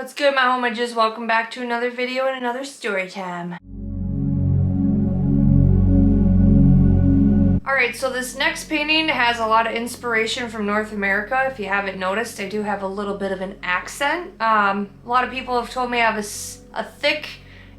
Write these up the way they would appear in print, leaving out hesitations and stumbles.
What's good, my homages? Welcome back to another video and another story time. Alright, so this next painting has a lot of inspiration from North America. If you haven't noticed, I do have a little bit of an accent. A lot of people have told me I have a thick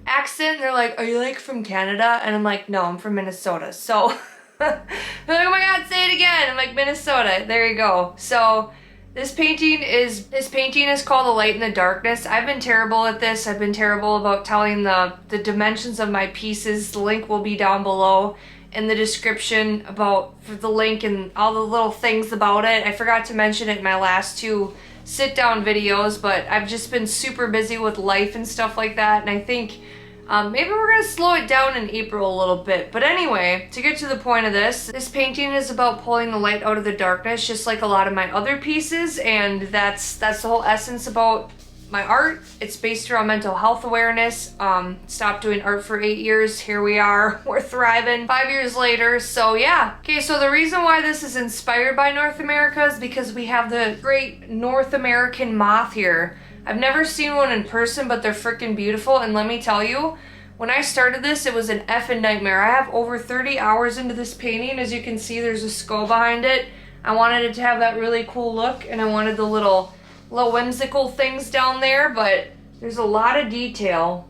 accent. They're like, are you like from Canada? And I'm like, no, I'm from Minnesota. So, they're like, oh my god, say it again. I'm like, Minnesota. There you go. So, this painting is called A Light in the Darkness. I've been terrible at this. I've been terrible about telling the dimensions of my pieces. The link will be down below in the description about the link and all the little things about it. I forgot to mention it in my last two sit-down videos, but I've just been super busy with life and stuff like that, and I think maybe we're gonna slow it down in April a little bit. But anyway, to get to the point of this painting is about pulling the light out of the darkness, just like a lot of my other pieces, and that's the whole essence about my art. It's based around mental health awareness. Stopped doing art for 8 years. Here we are. We're thriving 5 years later. So yeah. Okay, so the reason why this is inspired by North America is because we have the great North American moth here. I've never seen one in person, but they're freaking beautiful. And let me tell you, when I started this, it was an effing nightmare. I have over 30 hours into this painting. As you can see, there's a skull behind it. I wanted it to have that really cool look, and I wanted the little whimsical things down there, but there's a lot of detail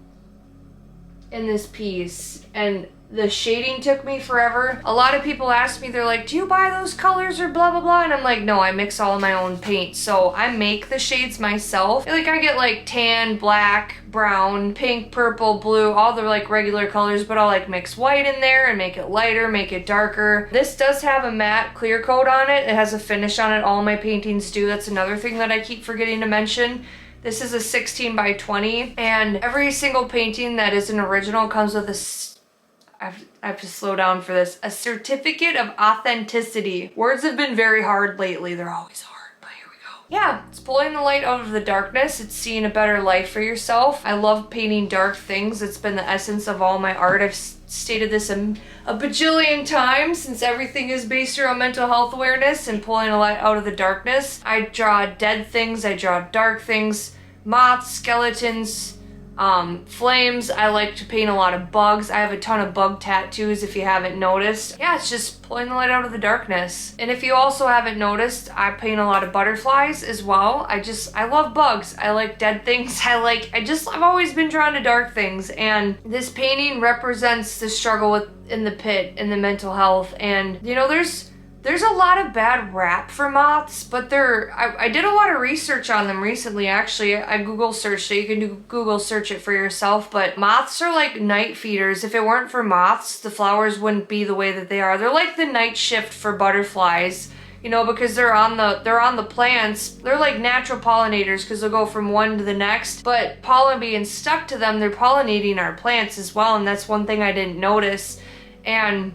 in this piece, and the shading took me forever. A lot of people ask me, they're like, do you buy those colors or blah blah blah, and I'm like, no, I mix all of my own paint. So I make the shades myself. Like, I get like tan, black, brown, pink, purple, blue, all the like regular colors, but I'll like mix white in there and make it lighter, make it darker. This does have a matte clear coat on it. It has a finish on it. All my paintings do. That's another thing that I keep forgetting to mention. This is a 16 by 20, and every single painting that is an original comes with I have to slow down for this, a certificate of authenticity. Words have been very hard lately. They're always hard, but here we go. Yeah, it's pulling the light out of the darkness. It's seeing a better life for yourself. I love painting dark things. It's been the essence of all my art. I've stated this a bajillion times, since everything is based around mental health awareness and pulling a light out of the darkness. I draw dead things. I draw dark things, moths, skeletons, flames. I like to paint a lot of bugs. I have a ton of bug tattoos, if you haven't noticed. Yeah, it's just pulling the light out of the darkness. And if you also haven't noticed, I paint a lot of butterflies as well. I love bugs. I like dead things. I've always been drawn to dark things, and this painting represents the struggle in the pit, in the mental health. And you know, there's a lot of bad rap for moths, but I did a lot of research on them recently, actually. I Google searched it. You can Google search it for yourself, but moths are like night feeders. If it weren't for moths, the flowers wouldn't be the way that they are. They're like the night shift for butterflies, you know, because they're on the plants. They're like natural pollinators, because they'll go from one to the next, but pollen being stuck to them, they're pollinating our plants as well, and that's one thing I didn't notice. And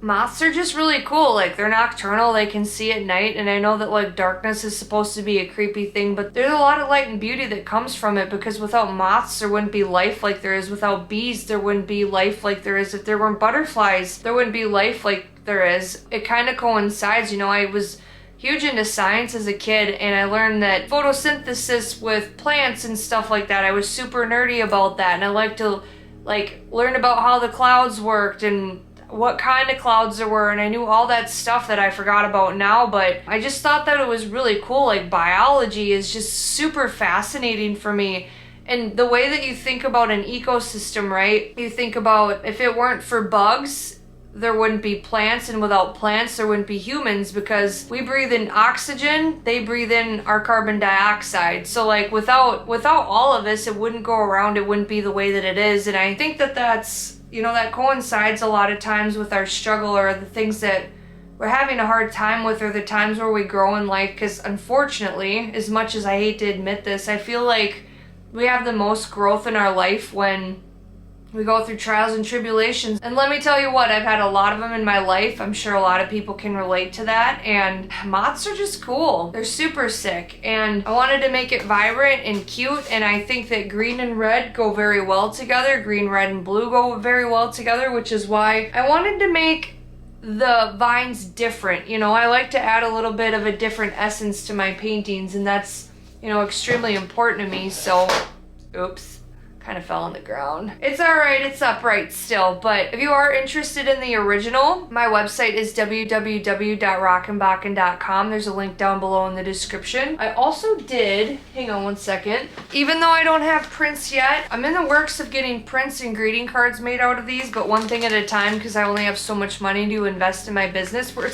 moths are just really cool. Like, they're nocturnal, they can see at night, and I know that like darkness is supposed to be a creepy thing, but there's a lot of light and beauty that comes from it, because without moths there wouldn't be life like there is. Without bees there wouldn't be life like there is. If there weren't butterflies, there wouldn't be life like there is. It kind of coincides, you know. I was huge into science as a kid, and I learned that photosynthesis with plants and stuff like that. I was super nerdy about that, and I like to learn about how the clouds worked and what kind of clouds there were, and I knew all that stuff that I forgot about now, but I just thought that it was really cool. Like, biology is just super fascinating for me. And the way that you think about an ecosystem, right? You think about, if it weren't for bugs, there wouldn't be plants, and without plants there wouldn't be humans, because we breathe in oxygen, they breathe in our carbon dioxide. So like, without all of this, it wouldn't go around, it wouldn't be the way that it is. And I think that that's, you know, that coincides a lot of times with our struggle, or the things that we're having a hard time with, or the times where we grow in life. Because unfortunately, as much as I hate to admit this, I feel like we have the most growth in our life when we go through trials and tribulations. And let me tell you what, I've had a lot of them in my life. I'm sure a lot of people can relate to that. And moths are just cool. They're super sick. And I wanted to make it vibrant and cute. And I think that green and red go very well together. Green, red, and blue go very well together, which is why I wanted to make the vines different. You know, I like to add a little bit of a different essence to my paintings, and that's you know, extremely important to me. So, oops. Kind of fell on the ground. It's alright, it's upright still, but if you are interested in the original, my website is www.rockenbakken.com. There's a link down below in the description. I also did, hang on one second, even though I don't have prints yet, I'm in the works of getting prints and greeting cards made out of these, but one thing at a time because I only have so much money to invest in my business. We're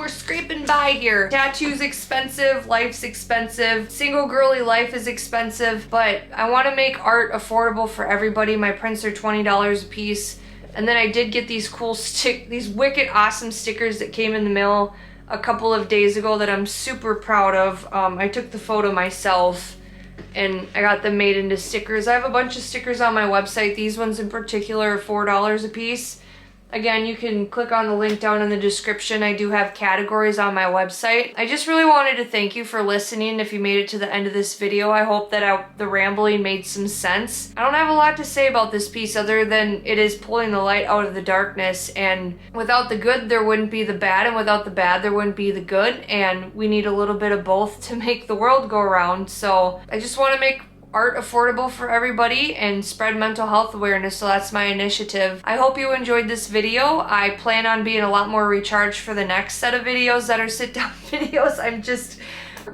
scraping by here. Tattoo's expensive, life's expensive, single girly life is expensive, but I want to make art affordable for everybody. My prints are $20 a piece. And then I did get these cool these wicked awesome stickers that came in the mail a couple of days ago that I'm super proud of. I took the photo myself and I got them made into stickers. I have a bunch of stickers on my website. These ones in particular are $4 a piece. Again, you can click on the link down in the description. I do have categories on my website. I just really wanted to thank you for listening if you made it to the end of this video. I hope that the rambling made some sense. I don't have a lot to say about this piece other than it is pulling the light out of the darkness, and without the good there wouldn't be the bad, and without the bad there wouldn't be the good, and we need a little bit of both to make the world go around. So I just want to make art affordable for everybody and spread mental health awareness, so that's my initiative. I hope you enjoyed this video. I plan on being a lot more recharged for the next set of videos that are sit-down videos.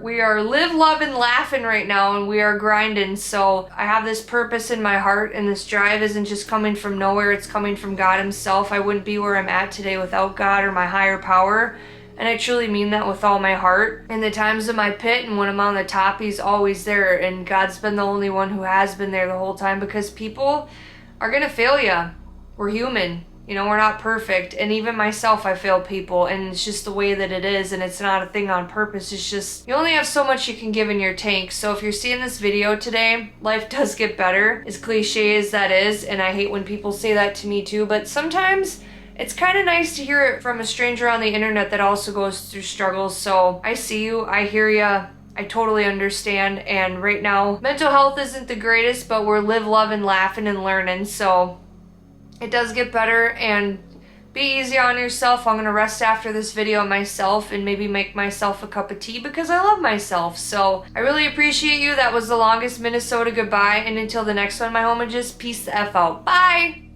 We are live, love, and laughing right now, and we are grinding. So I have this purpose in my heart, and this drive isn't just coming from nowhere, it's coming from God himself. I wouldn't be where I'm at today without God or my higher power. And I truly mean that with all my heart. In the times of my pit and when I'm on the top, he's always there. And God's been the only one who has been there the whole time, because people are gonna fail you. We're human. You know, we're not perfect. And even myself, I fail people. And it's just the way that it is. And it's not a thing on purpose. It's just, you only have so much you can give in your tank. So if you're seeing this video today, life does get better. As cliche as that is. And I hate when people say that to me too. But sometimes it's kind of nice to hear it from a stranger on the internet that also goes through struggles. So I see you, I hear you, I totally understand. And right now, mental health isn't the greatest, but we're live, love, and laughing and learning. So it does get better, and be easy on yourself. I'm gonna rest after this video myself and maybe make myself a cup of tea because I love myself. So I really appreciate you. That was the longest Minnesota goodbye. And until the next one, my homages, peace the F out. Bye!